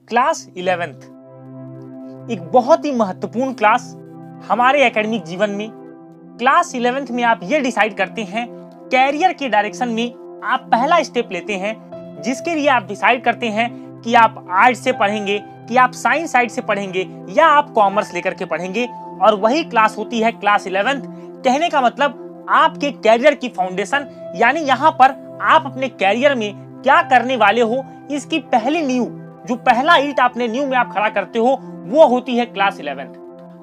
Class 11th एक बहुत ही महत्वपूर्ण क्लास हमारे एकेडमिक जीवन में। क्लास 11th में आप ये डिसाइड करते हैं कैरियर के डायरेक्शन में आप पहला स्टेप लेते हैं, जिसके लिए आप डिसाइड करते हैं कि आप आर्ट्स से पढ़ेंगे, कि आप साइंस साइड से पढ़ेंगे या आप कॉमर्स लेकर के पढ़ेंगे। और वही क्लास होती है क्लास 11th। कहने का मतलब आपके कैरियर की फाउंडेशन, यानी यहाँ पर आप अपने कैरियर में क्या करने वाले हो, इसकी पहली नींव, जो पहला ईंट आपने नींव में आप खड़ा करते हो, वो होती है क्लास 11th।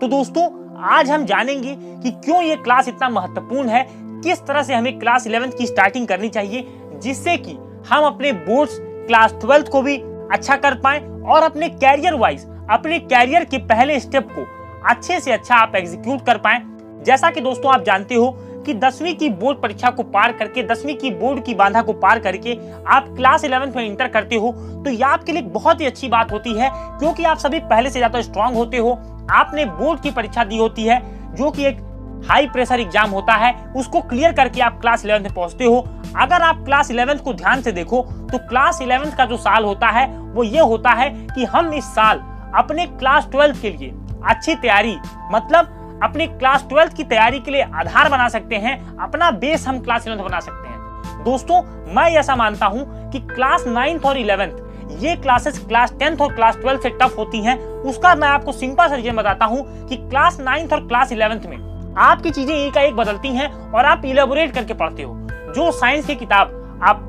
तो दोस्तों आज हम जानेंगे कि क्यों ये क्लास इतना महत्वपूर्ण है, किस तरह से हमें क्लास 11th की स्टार्टिंग करनी चाहिए, जिससे कि हम अपने बोर्ड्स क्लास 12th को भी अच्छा कर पाए और अपने कैरियर वाइज अपने कैरियर के पहले स्टेप को अच्छे से अच्छा आप एग्जीक्यूट कर पाए। जैसा कि दोस्तों आप जानते हो कि 10वीं की बोर्ड परीक्षा को पार करके, 10वीं की बोर्ड की बाधा को पार करके आप क्लास 11th में इंटर करते हो, तो ये आपके लिए बहुत ही अच्छी बात होती है, क्योंकि आप सभी पहले से ज्यादा स्ट्रांग होते हो। आपने बोर्ड की परीक्षा दी होती है, जो कि एक हाई प्रेशर एग्जाम होता है, उसको क्लियर करके आप क्लास 11th में पहुंचते हो। अगर आप क्लास 11th को ध्यान से देखो तो क्लास 11th का जो साल होता है वो ये होता है कि हम इस साल अपने क्लास 12th के लिए अच्छी तैयारी, मतलब अपनी क्लास 12th की तैयारी के लिए आधार बना सकते हैं, अपना बेस हम क्लास 11th बना सकते हैं। दोस्तों मैं ऐसा मानता हूं कि क्लास 9th और 11th ये क्लासेस क्लास 10th और क्लास 12th से टफ होती हैं। उसका मैं आपको सिंपल सा रीजन बताता हूं कि क्लास 9th और क्लास 11th में आपकी चीजें एक का एक बदलती हैं और आप इलेबोरेट करके पढ़ते हो। जो साइंस की किताब आप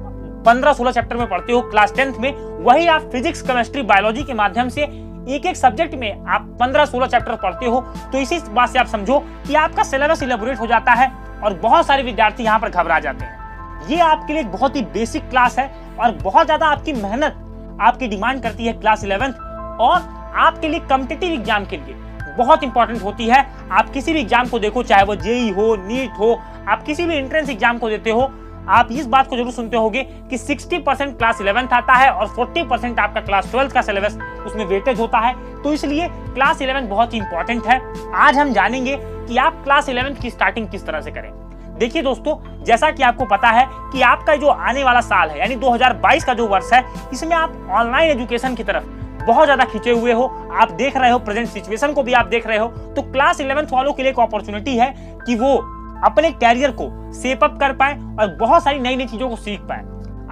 15-16 चैप्टर में पढ़ते हो क्लास 10th में, वही आप फिजिक्स, केमिस्ट्री, बायोलॉजी के माध्यम से एक एक सब्जेक्ट में आप 15-16 चैप्टर पढ़ते हो। तो इसी बात से आप समझो कि आपका सिलेबस इलेबोरेट हो जाता है और बहुत सारे विद्यार्थी यहाँ पर घबरा जाते हैं। ये आपके लिए बहुत ही बेसिक क्लास है और बहुत ज्यादा आपकी मेहनत आपकी डिमांड करती है क्लास 11th, और आपके लिए कॉम्पिटिटिव एग्जाम के लिए बहुत इंपॉर्टेंट होती है। आप किसी भी एग्जाम को देखो, चाहे वो जेई हो, नीट हो, आप किसी भी एंट्रेंस एग्जाम को देते हो, आप इस बात को जरूर सुनते होगे कि 60% क्लास 11th आता है और 40% आपका क्लास 12th का सिलेबस उसमें वेटेज होता है। तो इसलिए क्लास 11th बहुत ही इंपॉर्टेंट है। आज हम जानेंगे कि आप क्लास 11th की स्टार्टिंग किस तरह से करें। देखिए दोस्तों, जैसा कि आपको पता है कि आपका जो आने वाला साल है, यानी 2022 का जो वर्ष है, इसमें आप ऑनलाइन एजुकेशन की तरफ बहुत ज्यादा खींचे हुए हो। आप देख रहे हो, प्रेजेंट सिचुएशन को भी आप देख रहे हो। तो क्लास 11th वालों के लिए एक अपॉर्चुनिटी है कि वो अपने कैरियर को शेप अप कर पाए और बहुत सारी नई नई चीजों को सीख पाए।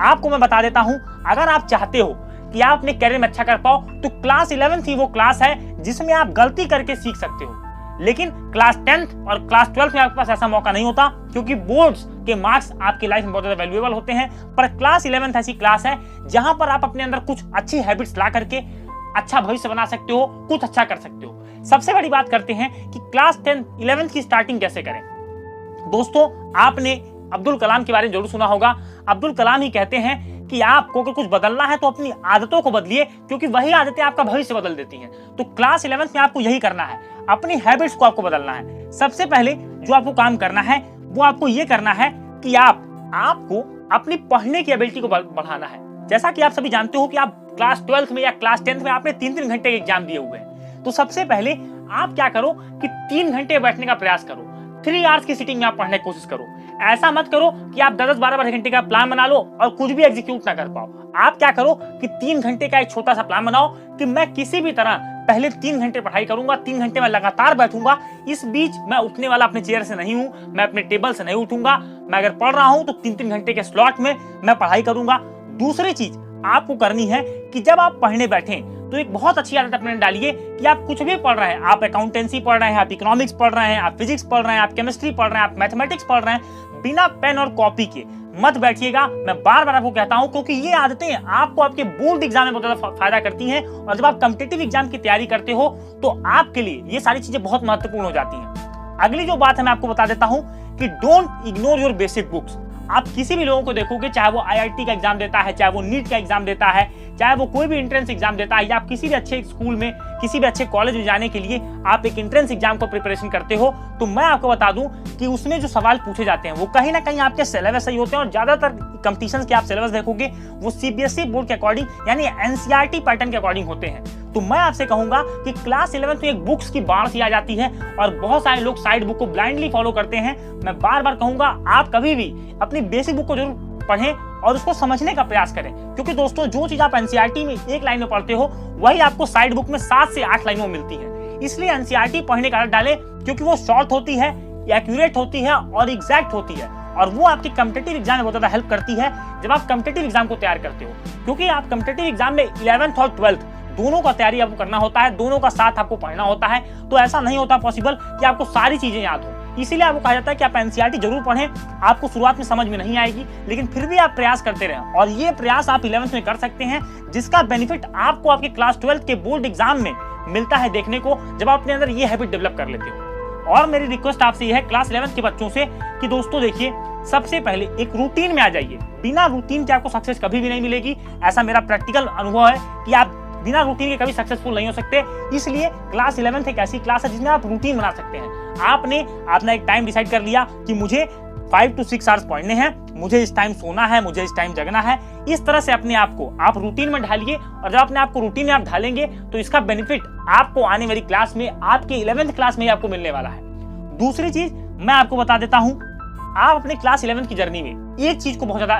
आपको मैं बता देता हूं, अगर आप चाहते हो कि आप अपने कैरियर में अच्छा कर पाओ, तो क्लास 11th ही वो क्लास है जिसमें आप गलती करके सीख सकते हो। लेकिन क्लास 10th और क्लास 12th में आपके पास ऐसा मौका नहीं होता, क्योंकि बोर्ड्स के मार्क्स आपकी लाइफ में बहुत ज्यादा वैल्यूएबल होते हैं। पर क्लास 11th ऐसी क्लास है जहां पर आप अपने अंदर कुछ अच्छी हैबिट्स ला करके अच्छा भविष्य बना सकते हो, कुछ अच्छा कर सकते हो। सबसे बड़ी बात करते हैं कि क्लास 10th 11th की स्टार्टिंग कैसे करें। दोस्तों आपने अब्दुल कलाम के बारे में जरूर सुना होगा। अब्दुल कलाम ही कहते हैं कि आपको अगर कुछ बदलना है तो अपनी आदतों को बदलिए, क्योंकि वही आदतें आपका भविष्य बदल देती हैं। तो क्लास 11th में आपको यही करना है, अपनी हैबिट्स को आपको बदलना है। सबसे पहले जो आपको काम करना है वो आपको ये करना है कि आपको अपनी पढ़ने की एबिलिटी को बढ़ाना है। जैसा कि आप सभी जानते हो कि आप क्लास 12th में या क्लास 10th में आपने 3-3 घंटे के एग्जाम दिए हुए हैं। तो सबसे पहले आप क्या करो कि 3 घंटे बैठने का प्रयास करो। 3 आवर्स की सीटिंग में आप पढ़ने की कोशिश करो। ऐसा मत करो कि आप 10-12 घंटे का प्लान बना लो और कुछ भी एग्जीक्यूट ना कर पाओ। आप क्या करो कि 3 घंटे का एक छोटा सा प्लान बनाओ कि मैं किसी भी तरह पहले 3 घंटे पढ़ाई करूंगा, 3 घंटे में लगातार बैठूंगा। इस बीच मैं उठने वाला अपने चेयर से नहीं हूं, मैं अपने टेबल से नहीं उठूंगा। मैं अगर पढ़ रहा हूं तो 3-3 घंटे के स्लॉट में मैं पढ़ाई करूंगा। दूसरी चीज आपको करनी है कि जब आप पढ़ने बैठें तो एक बहुत अच्छी आदत अपने डालिए कि आप कुछ भी पढ़ रहे हैं, आप अकाउंटेंसी पढ़ रहे हैं, आप इकोनॉमिक्स पढ़ रहे हैं, आप फिजिक्स पढ़ रहे हैं, आप केमिस्ट्री पढ़ रहे हैं, आप मैथमेटिक्स पढ़ रहे हैं, बिना पेन और कॉपी के मत बैठिएगा। मैं बार बार आपको कहता हूं, क्योंकि ये आदतें आपको आपके बोर्ड एग्जाम में बहुत ज्यादा फायदा करती हैं। और जब आप कॉम्पिटिटिव एग्जाम की तैयारी करते हो तो आपके लिए ये सारी चीजें बहुत महत्वपूर्ण हो जाती हैं। अगली जो बात है मैं आपको बता देता हूं कि don't ignore your basic books. आप किसी भी लोगों को देखोगे, चाहे वो आईआईटी का एग्जाम देता है, चाहे वो नीट का एग्जाम देता है, चाहे वो कोई भी एंट्रेंस एग्जाम देता है, या आप किसी भी अच्छे स्कूल में, किसी भी अच्छे कॉलेज में जाने के लिए आप एक एंट्रेंस एग्जाम को प्रिपरेशन करते हो, तो मैं आपको बता दूं कि उसमें जो सवाल पूछे जाते हैं वो कहीं ना कहीं आपके सिलेबस सही होते हैं। और ज्यादातर कंपटीशंस के आप सिलेबस देखोगे वो सीबीएसई बोर्ड के अकॉर्डिंग, यानी एनसीईआरटी पैटर्न के अकॉर्डिंग होते हैं। तो मैं आपसे कहूंगा कि क्लास 11th में एक बुक्स की बाढ़ सी आ जाती है और बहुत सारे लोग साइड बुक को ब्लाइंडली फॉलो करते हैं। मैं बार बार कहूंगा, आप कभी भी अपनी बेसिक बुक को जरूर पढ़ें और उसको समझने का प्रयास करें, क्योंकि दोस्तों जो चीज आप एनसीईआरटी में एक लाइन में पढ़ते हो वही आपको साइड बुक में 7 से 8 लाइनों में मिलती है। इसलिए एनसीईआरटी पढ़ने का आदत डालें, क्योंकि वो शॉर्ट होती है, एक्यूरेट होती है और एग्जैक्ट होती है, और वो आपकी कॉम्पिटिटिव एग्जाम में बहुत ज्यादा हेल्प करती है जब आप कॉम्पिटिटिव एग्जाम को तैयार करते हो। क्योंकि आप कॉम्पिटिटिव एग्जाम में 11th और 12th दोनों का तैयारी आपको करना होता है, दोनों का साथ आपको पढ़ना होता है, तो ऐसा नहीं होता पॉसिबल कि आपको सारी चीजें याद हो। इसीलिए आपको कहा जाता है कि आप एनसीईआरटी जरूर पढ़ें। आपको शुरुआत में समझ में नहीं आएगी, लेकिन फिर भी आप प्रयास करते रहें, और ये प्रयास आप 11th में कर सकते हैं, जिसका बेनिफिट आपको आपके क्लास 12th के बोर्ड एग्जाम में मिलता है देखने को, जब आप अपने अंदर ये हैबिट डेवलप कर लेते हो। और मेरी रिक्वेस्ट आपसे ये है क्लास 11th के बच्चों से कि दोस्तों देखिए, सबसे पहले एक रूटीन में आ जाइए। बिना रूटीन के आपको सक्सेस कभी भी नहीं मिलेगी, ऐसा मेरा प्रैक्टिकल अनुभव है कि आप बिना रूटीन के कभी सक्सेसफुल नहीं हो सकते। इसलिए क्लास 11th एक ऐसी क्लास है जिसमें आप रूटीन बना सकते हैं। आपने अपना एक टाइम डिसाइड कर लिया कि मुझे 5 to 6 आवर्स पढ़ने हैं, मुझे इस टाइम सोना है, मुझे इस टाइम जगना है। इस तरह से अपने आप को आप रूटीन में ढालिए, और जब अपने आप को रूटीन में आप ढालेंगे तो इसका बेनिफिट आपको आने वाली क्लास में, आपके 11th क्लास में ही आपको मिलने वाला है। दूसरी चीज मैं आपको बता देता हूं, आप अपने क्लास 11th की जर्नी में एक चीज को बहुत ज्यादा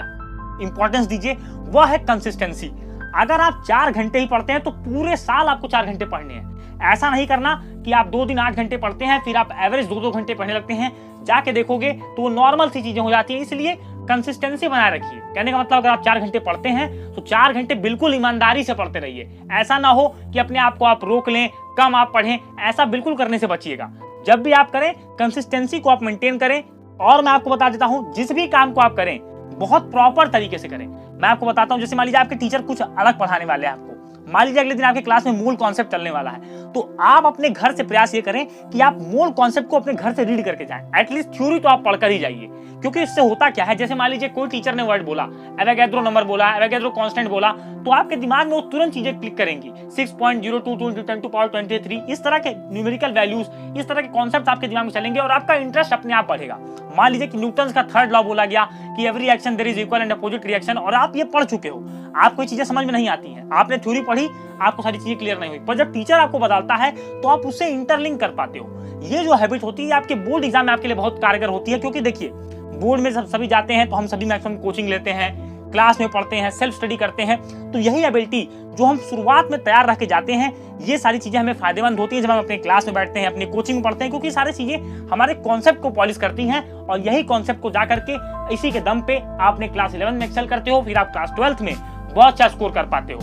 इंपॉर्टेंस दीजिए, वह है कंसिस्टेंसी। अगर आप 4 घंटे ही पढ़ते हैं तो पूरे साल आपको 4 घंटे पढ़ने हैं। ऐसा नहीं करना कि आप 2 दिन 8 घंटे पढ़ते हैं, फिर आप एवरेज 2-2 घंटे पढ़ने लगते हैं। जाके देखोगे तो वो नॉर्मल सी चीजें हो जाती है। इसलिए कंसिस्टेंसी बनाए रखिए। कहने का मतलब, अगर आप 4 घंटे पढ़ते हैं तो 4 घंटे बिल्कुल ईमानदारी से पढ़ते रहिए। ऐसा ना हो कि अपने आप को आप रोक लें, कम आप पढ़ें, ऐसा बिल्कुल करने से बचिएगा। जब भी आप करें, कंसिस्टेंसी को आप मेंटेन करें। और मैं आपको बता देता हूं, जिस भी काम को आप करें बहुत प्रॉपर तरीके से करें। मैं आपको बताता हूं, जैसे मान लीजिए आपके टीचर कुछ अलग पढ़ाने वाले हैं आपको, मान लीजिए अगले दिन आपके क्लास में मूल कॉन्सेप्ट चलने वाला है, तो आप अपने घर से प्रयास ये करें कि आप मूल कॉन्सेप्ट को अपने घर से रीड करके जाएं। एटलीस्ट थ्योरी तो आप पढ़कर ही जाइए, क्योंकि इससे होता क्या है, जैसे मान लीजिए कोई टीचर ने वर्ड बोला, एवोगैड्रो नंबर बोला, एवोगैड्रो कांस्टेंट बोला, तो आपके दिमाग में वो तुरंत चीजें क्लिक करेंगी। 6.02 × 10⁻23, इस तरह के न्यूमेरिकल वैल्यूज, इस तरह के कॉन्सेप्ट आपके दिमाग में चलेंगे और आपका इंटरेस्ट अपने आप बढ़ेगा। मान लीजिए कि न्यूटन का 3rd लॉ बोला गया कि every action there is equal and opposite reaction, और आप ये पढ़ चुके हो, आपको ये चीजें समझ में नहीं आती हैं, आपने थ्योरी पढ़ी, आपको सारी चीजें क्लियर नहीं हुई, पर जब टीचर आपको बताता है तो आप उससे इंटरलिंक कर पाते हो। ये जो हैबिट होती है आपके बोर्ड एग्जाम में आपके लिए बहुत कारगर होती है, क्योंकि देखिए बोर्ड में सभी जाते हैं तो हम सभी मैक्सिमम कोचिंग लेते हैं, क्लास में पढ़ते हैं, सेल्फ स्टडी करते हैं, तो यही एबिलिटी जो हम शुरुआत में तैयार रख के जाते हैं, ये सारी चीजें हमें फायदेमंद होती है जब हम अपने क्लास में बैठते हैं, अपनी कोचिंग में पढ़ते हैं, क्योंकि सारी चीजें हमारे कॉन्सेप्ट को पॉलिश करती हैं, और यही कॉन्सेप्ट को जा करके इसी के दम पे आप अपने क्लास 11 में एक्सेल करते हो, फिर आप क्लास 12th में बहुत अच्छा स्कोर कर पाते हो।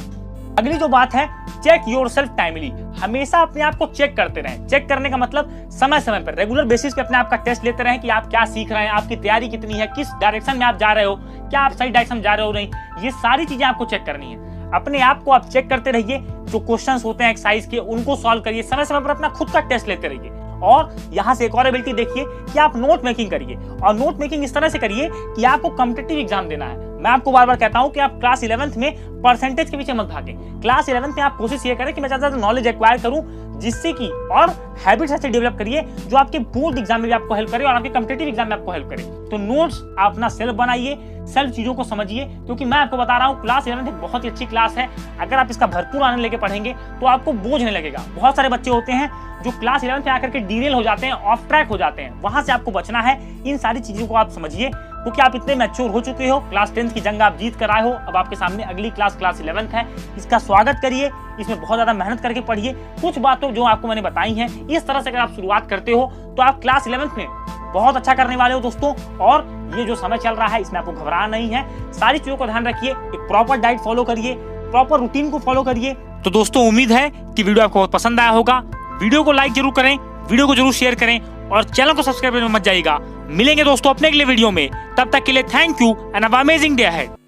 अगली जो बात है, चेक योरसेल्फ टाइमली। हमेशा अपने आप को चेक करते रहें। चेक करने का मतलब समय समय पर रेगुलर बेसिस पे अपने आप का टेस्ट लेते रहें कि आप क्या सीख रहे हैं, आपकी तैयारी कितनी है, किस डायरेक्शन में आप जा रहे हो, क्या आप सही डायरेक्शन में जा रहे हो नहीं, ये सारी चीजें आपको चेक करनी है। अपने आप को आप चेक करते रहिए, जो क्वेश्चंस होते हैं एक्सरसाइज के उनको सॉल्व करिए, समय समय पर अपना खुद का टेस्ट लेते रहिए। और यहाँ से एक और एबिलिटी देखिए कि आप नोट मेकिंग करिए, और नोट मेकिंग इस तरह से करिए कि आपको कॉम्पिटिटिव एग्जाम देना है। मैं आपको बार बार कहता हूं कि आप क्लास 11th में परसेंटेज के पीछे मत भागें। क्लास 11th में आप कोशिश ये करें कि मैं ज्यादा नॉलेज एक्वायर करूं, जिससे कि, और हैबिट्स ऐसे डेवलप करिए जो आपके बोर्ड एग्जाम में भी आपको हेल्प करे और आपके कॉम्पिटिटिव एग्जाम में आपको हेल्प करे। तो नोट्स आप अपना सेल्फ बनाइए, सेल्फ चीजों को समझिए, क्योंकि मैं आपको बता रहा हूँ क्लास 11th एक बहुत ही अच्छी क्लास है। अगर आप इसका भरपूर आनंद लेके पढ़ेंगे तो आपको बोझ नहीं लगेगा। बहुत सारे बच्चे होते हैं जो क्लास 11th में आकर के डीरेल हो जाते हैं, ऑफ ट्रैक हो जाते हैं, वहां से आपको बचना है। इन सारी चीजों को आप समझिए, क्योंकि आप इतने मैच्योर हो चुके हो, क्लास 10th की जंग आप जीत कर आए हो, अब आपके सामने अगली क्लास 11th है। इसका स्वागत करिए, इसमें बहुत ज्यादा मेहनत करके पढ़िए। कुछ बातों जो आपको मैंने बताई हैं, इस तरह से अगर आप शुरुआत करते हो तो आप क्लास 11th में बहुत अच्छा करने वाले हो दोस्तों। और ये जो समय चल रहा है इसमें आपको घबराना नहीं है, सारी चीजों को ध्यान रखिए, एक प्रॉपर डाइट फॉलो करिए, प्रॉपर रूटीन को फॉलो करिए। तो दोस्तों उम्मीद है कि वीडियो आपको बहुत पसंद आया होगा। वीडियो को लाइक जरूर करें, वीडियो को जरूर शेयर करें, और चैनल को सब्सक्राइब करने मत जाइएगा। मिलेंगे दोस्तों अपने अगले वीडियो में, तब तक के लिए thank you and have a amazing day ahead.